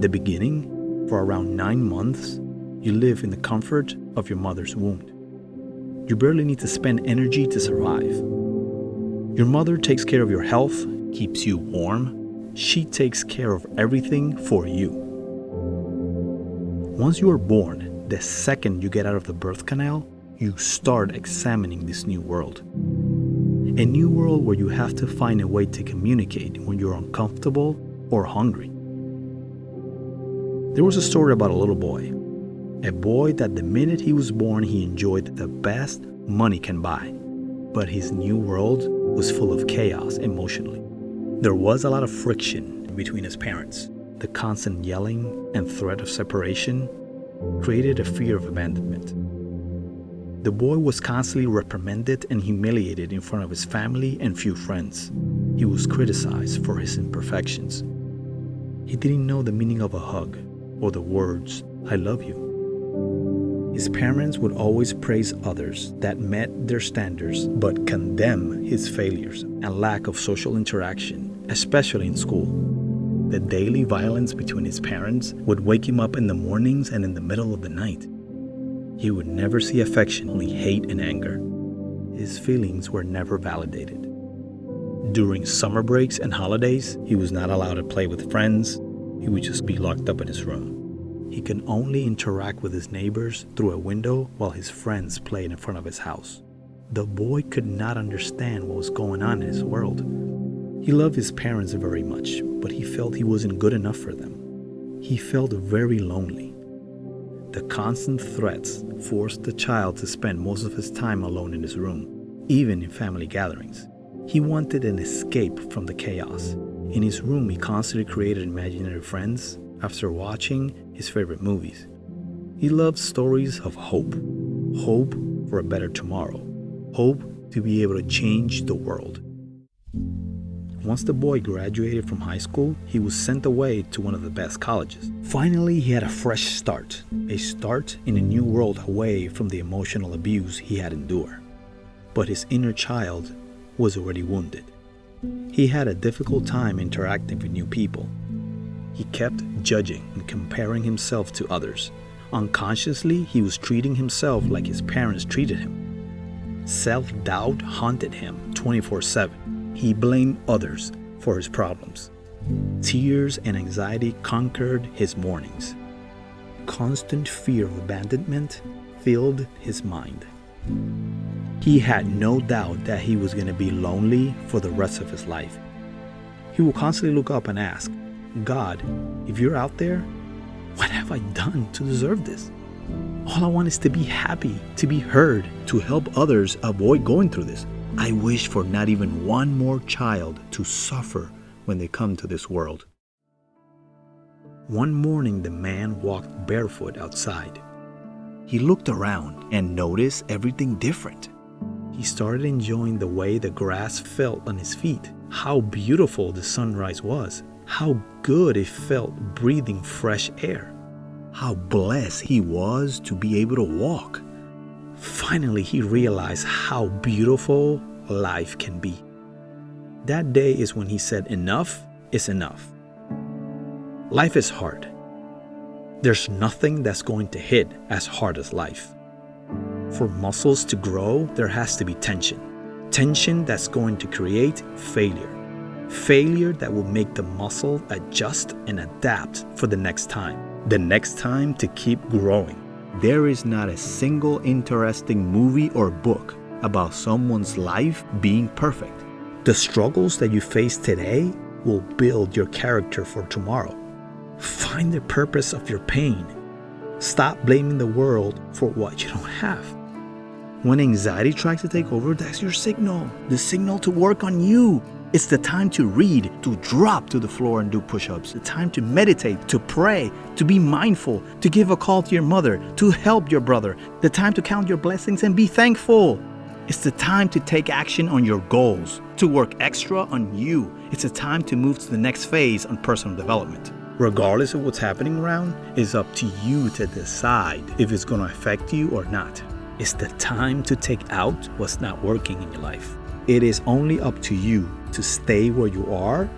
the beginning, for around 9 months, you live in the comfort of your mother's womb. You barely need to spend energy to survive. Your mother takes care of your health, keeps you warm. She takes care of everything for you. Once you are born, the second you get out of the birth canal, you start examining this new world. A new world where you have to find a way to communicate when you're uncomfortable or hungry. There was a story about a little boy. A boy that the minute he was born, he enjoyed the best money can buy. But his new world was full of chaos emotionally. There was a lot of friction between his parents. The constant yelling and threat of separation created a fear of abandonment. The boy was constantly reprimanded and humiliated in front of his family and few friends. He was criticized for his imperfections. He didn't know the meaning of a hug or the words, "I love you." His parents would always praise others that met their standards, but condemn his failures and lack of social interaction, especially in school. The daily violence between his parents would wake him up in the mornings and in the middle of the night. He would never see affection, only hate and anger. His feelings were never validated. During summer breaks and holidays, he was not allowed to play with friends. He would just be locked up in his room. He could only interact with his neighbors through a window while his friends played in front of his house. The boy could not understand what was going on in his world. He loved his parents very much, but he felt he wasn't good enough for them. He felt very lonely. The constant threats forced the child to spend most of his time alone in his room, even in family gatherings. He wanted an escape from the chaos. In his room, he constantly created imaginary friends after watching his favorite movies. He loved stories of hope for a better tomorrow, hope to be able to change the world. Once the boy graduated from high school, he was sent away to one of the best colleges. Finally, he had a fresh start, a start in a new world away from the emotional abuse he had endured. But his inner child was already wounded. He had a difficult time interacting with new people. He kept judging and comparing himself to others. Unconsciously, he was treating himself like his parents treated him. Self-doubt haunted him 24/7. He blamed others for his problems. Tears and anxiety conquered his mornings. Constant fear of abandonment filled his mind. He had no doubt that he was going to be lonely for the rest of his life. He would constantly look up and ask, "God, if you're out there, what have I done to deserve this? All I want is to be happy, to be heard, to help others avoid going through this. I wish for not even one more child to suffer when they come to this world." One morning, the man walked barefoot outside. He looked around and noticed everything different. He started enjoying the way the grass felt on his feet, how beautiful the sunrise was, how good it felt breathing fresh air, how blessed he was to be able to walk. Finally, he realized how beautiful life can be. That day is when he said, "Enough is enough." Life is hard. There's nothing that's going to hit as hard as life. For muscles to grow, there has to be tension. Tension that's going to create failure. Failure that will make the muscle adjust and adapt for the next time. The next time to keep growing. There is not a single interesting movie or book about someone's life being perfect. The struggles that you face today will build your character for tomorrow. Find the purpose of your pain. Stop blaming the world for what you don't have. When anxiety tries to take over, that's your signal. The signal to work on you. It's the time to read, to drop to the floor and do push-ups. The time to meditate, to pray, to be mindful, to give a call to your mother, to help your brother. The time to count your blessings and be thankful. It's the time to take action on your goals, to work extra on you. It's a time to move to the next phase on personal development. Regardless of what's happening around, it's up to you to decide if it's going to affect you or not. It's the time to take out what's not working in your life. It is only up to you to stay where you are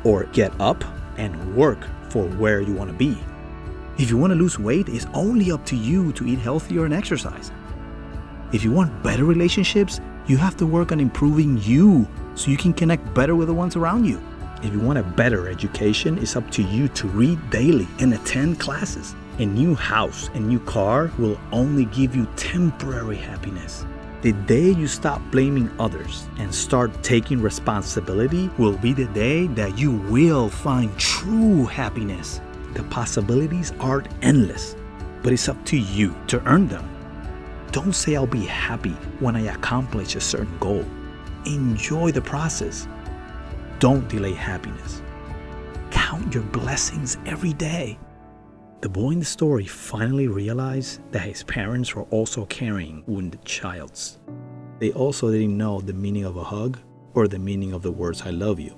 or get up and work for where you want to be. If you want to lose weight, it's only up to you to eat healthier and exercise. If you want better relationships, you have to work on improving you so you can connect better with the ones around you. If you want a better education, it's up to you to read daily and attend classes. A new house, a new car will only give you temporary happiness. The day you stop blaming others and start taking responsibility will be the day that you will find true happiness. The possibilities are endless, but it's up to you to earn them. Don't say I'll be happy when I accomplish a certain goal. Enjoy the process. Don't delay happiness. Count your blessings every day. The boy in the story finally realized that his parents were also carrying wounded childs. They also didn't know the meaning of a hug or the meaning of the words "I love you."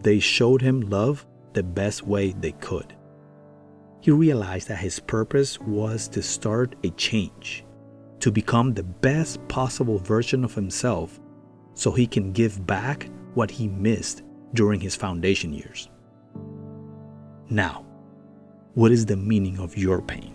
They showed him love the best way they could. He realized that his purpose was to start a change, to become the best possible version of himself so he can give back what he missed during his foundation years. Now, what is the meaning of your pain?